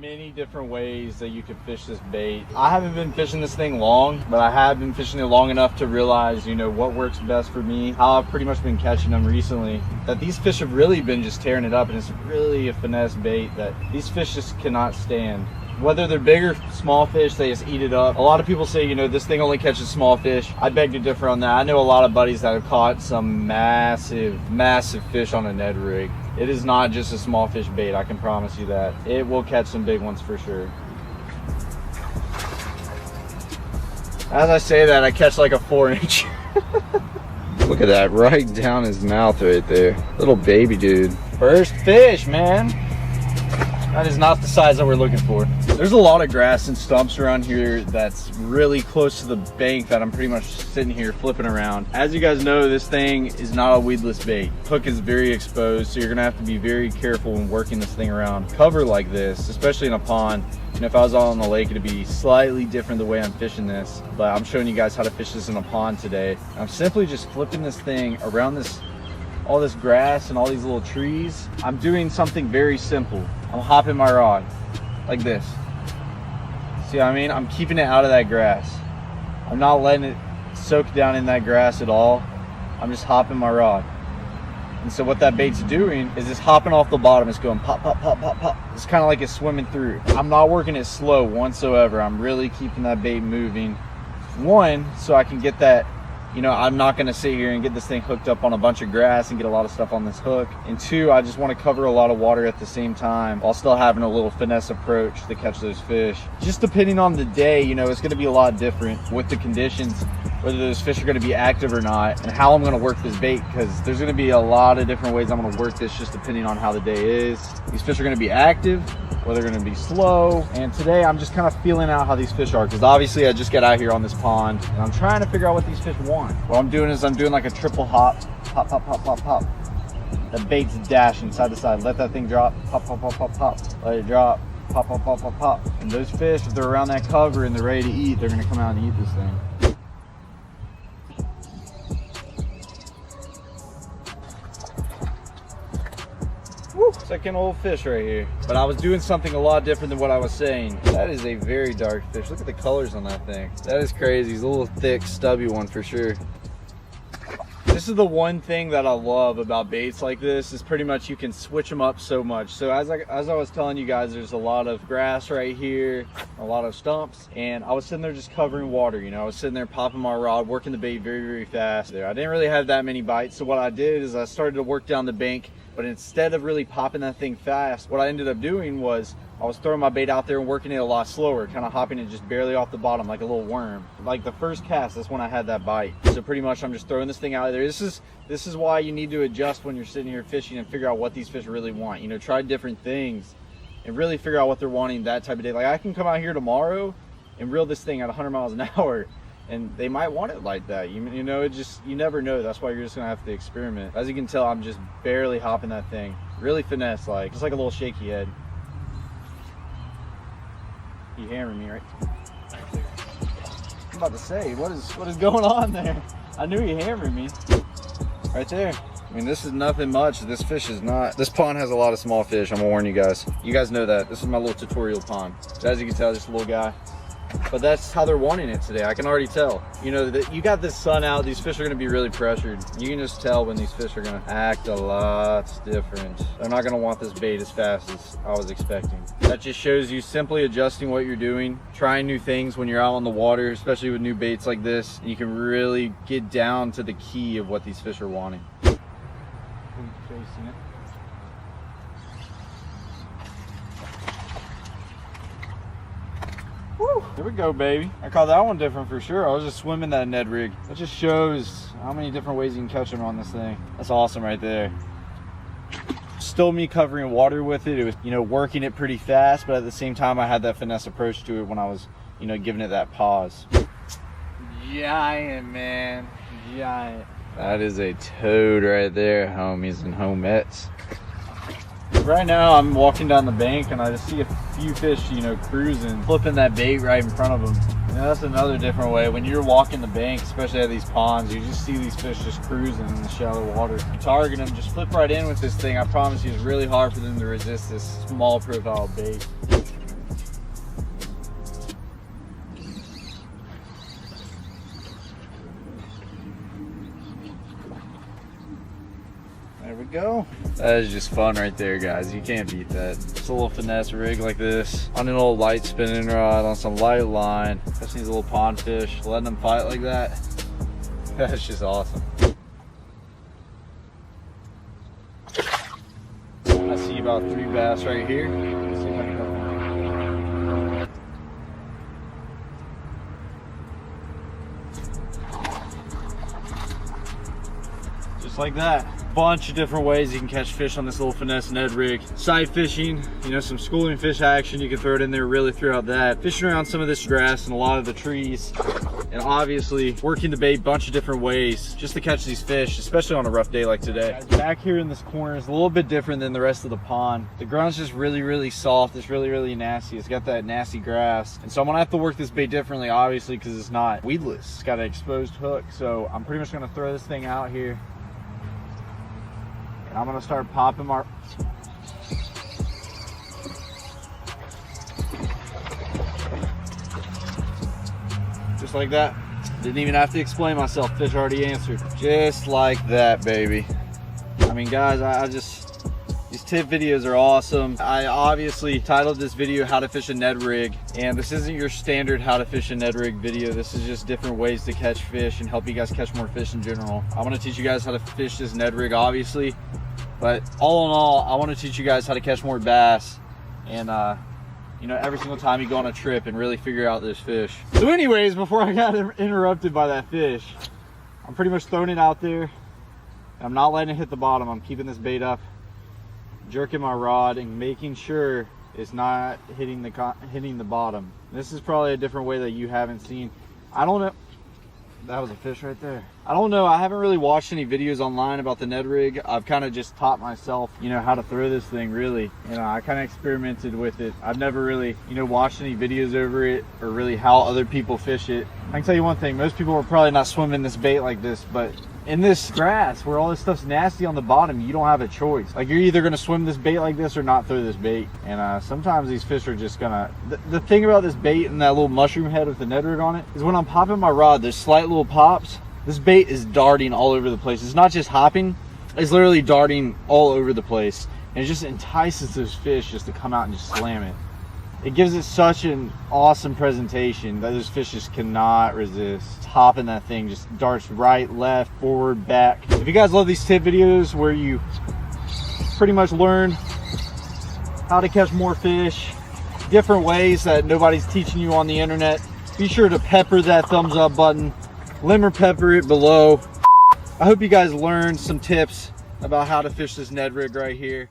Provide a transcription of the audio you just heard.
many different ways that you can fish this bait. I haven't been fishing this thing long, but I have been fishing it long enough to realize, you know, what works best for me, how I've pretty much been catching them recently, that these fish have really been just tearing it up, and it's really a finesse bait that these fish just cannot stand. Whether they're big or small fish, they just eat it up. A lot of people say, you know, this thing only catches small fish. I beg to differ on that. I know a lot of buddies that have caught some massive fish on a Ned rig. It is not just a small fish bait, I can promise you that. It will catch some big ones for sure. As I say that, I catch like a 4-inch. Look at that, right down his mouth right there. Little baby dude. First fish, man. That is not the size that we're looking for. There's a lot of grass and stumps around here that's really close to the bank that I'm pretty much sitting here flipping around. As you guys know, this thing is not a weedless bait. Hook is very exposed, so you're gonna have to be very careful when working this thing around cover like this, especially in a pond. And if I was out on the lake, it'd be slightly different the way I'm fishing this, but I'm showing you guys how to fish this in a pond today. I'm simply just flipping this thing around all this grass and all these little trees. I'm doing something very simple. I'm hopping my rod like this. See what I mean? I'm keeping it out of that grass. I'm not letting it soak down in that grass at all. I'm just hopping my rod. And so what that bait's doing is it's hopping off the bottom. It's going pop, pop, pop, pop, pop. It's kind of like it's swimming through. I'm not working it slow whatsoever. I'm really keeping that bait moving. One, so I can get that, you know, I'm not going to sit here and get this thing hooked up on a bunch of grass and get a lot of stuff on this hook. And two, I just want to cover a lot of water at the same time while still having a little finesse approach to catch those fish. Just depending on the day, you know, it's going to be a lot different with the conditions, whether those fish are going to be active or not, and how I'm going to work this bait, because there's going to be a lot of different ways I'm going to work this just depending on how the day is. These fish are going to be active, or they're going to be slow. And today I'm just kind of feeling out how these fish are, because obviously I just got out here on this pond and I'm trying to figure out what these fish want. What I'm doing is I'm doing like a triple hop, pop, pop, pop, pop, pop. The bait's dashing side to side. Let that thing drop, pop, pop, pop, pop, pop. Let it drop, pop, pop, pop, pop, pop. And those fish, if they're around that cover and they're ready to eat, they're going to come out and eat this thing. Woo, second old fish right here. But I was doing something a lot different than what I was saying. That is a very dark fish. Look at the colors on that thing. That is crazy. He's a little thick, stubby one for sure. This is the one thing that I love about baits like this, is pretty much you can switch them up so much. So as I was telling you guys, there's a lot of grass right here, a lot of stumps, and I was sitting there just covering water. You know, I was sitting there popping my rod, working the bait very, very fast there. I didn't really have that many bites, so what I did is I started to work down the bank. But instead of really popping that thing fast, what I ended up doing was I was throwing my bait out there and working it a lot slower, kind of hopping it just barely off the bottom like a little worm. Like the first cast, that's when I had that bite. So pretty much I'm just throwing this thing out there. This is why you need to adjust when you're sitting here fishing and figure out what these fish really want. You know, try different things and really figure out what they're wanting that type of day. Like I can come out here tomorrow and reel this thing at 100 miles an hour. And they might want it like that. You know, it just, you never know. That's why you're just gonna have to experiment. As you can tell, I'm just barely hopping that thing. Really finesse, like, just like a little shaky head. You hammering me, right? I'm about to say, what is going on there? I knew you hammered me. Right there. I mean, this is nothing much. This fish is not, this pond has a lot of small fish. I'm gonna warn you guys. You guys know that. This is my little tutorial pond. So as you can tell, just a little guy. But that's how they're wanting it today. I can already tell. You know, that you got this sun out, these fish are gonna be really pressured. You can just tell when these fish are gonna act a lot different. They're not gonna want this bait as fast as I was expecting. That just shows you simply adjusting what you're doing, trying new things when you're out on the water, especially with new baits like this. You can really get down to the key of what these fish are wanting. Facing it. Woo, there we go, baby. I caught that one different for sure. I was just swimming that Ned rig. That just shows how many different ways you can catch them on this thing. That's awesome right there. Still me covering water with it. It was, you know, working it pretty fast, but at the same time I had that finesse approach to it when I was, you know, giving it that pause. Giant, man. Giant. That is a toad right there, homies and homettes. Right now I'm walking down the bank and I just see a few fish, you know, cruising, flipping that bait right in front of them. You know, that's another different way. When you're walking the bank, especially at these ponds, you just see these fish just cruising in the shallow water. You target them, just flip right in with this thing. I promise you, it's really hard for them to resist this small profile bait. go. That is just fun right there, guys. You can't beat that. It's a little finesse rig like this on an old light spinning rod on some light line. Catching these little pond fish, letting them fight like that. That's just awesome. I see about 3 bass right here. Let's see if I can go. Just like that. Bunch of different ways you can catch fish on this little finesse Ned rig. Side fishing, you know, some schooling fish action, you can throw it in there really throughout that. Fishing around some of this grass and a lot of the trees. And obviously working the bait bunch of different ways just to catch these fish, especially on a rough day like today. Back here in this corner is a little bit different than the rest of the pond. The ground's just really soft. It's really nasty. It's got that nasty grass. And so I'm gonna have to work this bait differently, obviously, because it's not weedless. It's got an exposed hook. So I'm pretty much gonna throw this thing out here. And I'm gonna start popping my... Just like that. Didn't even have to explain myself. Fish already answered. Just like that, baby. I mean, guys, I just... These tip videos are awesome. I obviously titled this video How to Fish a Ned Rig, and this isn't your standard how to fish a Ned rig video. This is just different ways to catch fish and help you guys catch more fish in general. I want to teach you guys how to fish this Ned rig, obviously, but all in all, I want to teach you guys how to catch more bass and you know, every single time you go on a trip and really figure out this fish. So anyways, before I got interrupted by that fish, I'm pretty much throwing it out there. I'm not letting it hit the bottom. I'm keeping this bait up, jerking my rod and making sure it's not hitting the bottom. This is probably a different way that you haven't seen. I don't know. That was a fish right there. I don't know. I haven't really watched any videos online about the Ned rig. I've kind of just taught myself, you know, how to throw this thing really. You know, I kind of experimented with it. I've never really, you know, watched any videos over it or really how other people fish it. I can tell you one thing. Most people are probably not swimming this bait like this, but in this grass where all this stuff's nasty on the bottom, you don't have a choice. Like, you're either going to swim this bait like this or not throw this bait. And sometimes these fish are just gonna... The thing about this bait and that little mushroom head with the Ned rig on it is when I'm popping my rod, there's slight little pops. This bait is darting all over the place. It's not just hopping, it's literally darting all over the place. And it just entices those fish just to come out and just slam it. It gives it such an awesome presentation that those fish just cannot resist. Hopping that thing, just darts right, left, forward, back. If you guys love these tip videos where you pretty much learn how to catch more fish, different ways that nobody's teaching you on the internet, be sure to pepper that thumbs up button, lemon pepper it below. I hope you guys learned some tips about how to fish this Ned rig right here.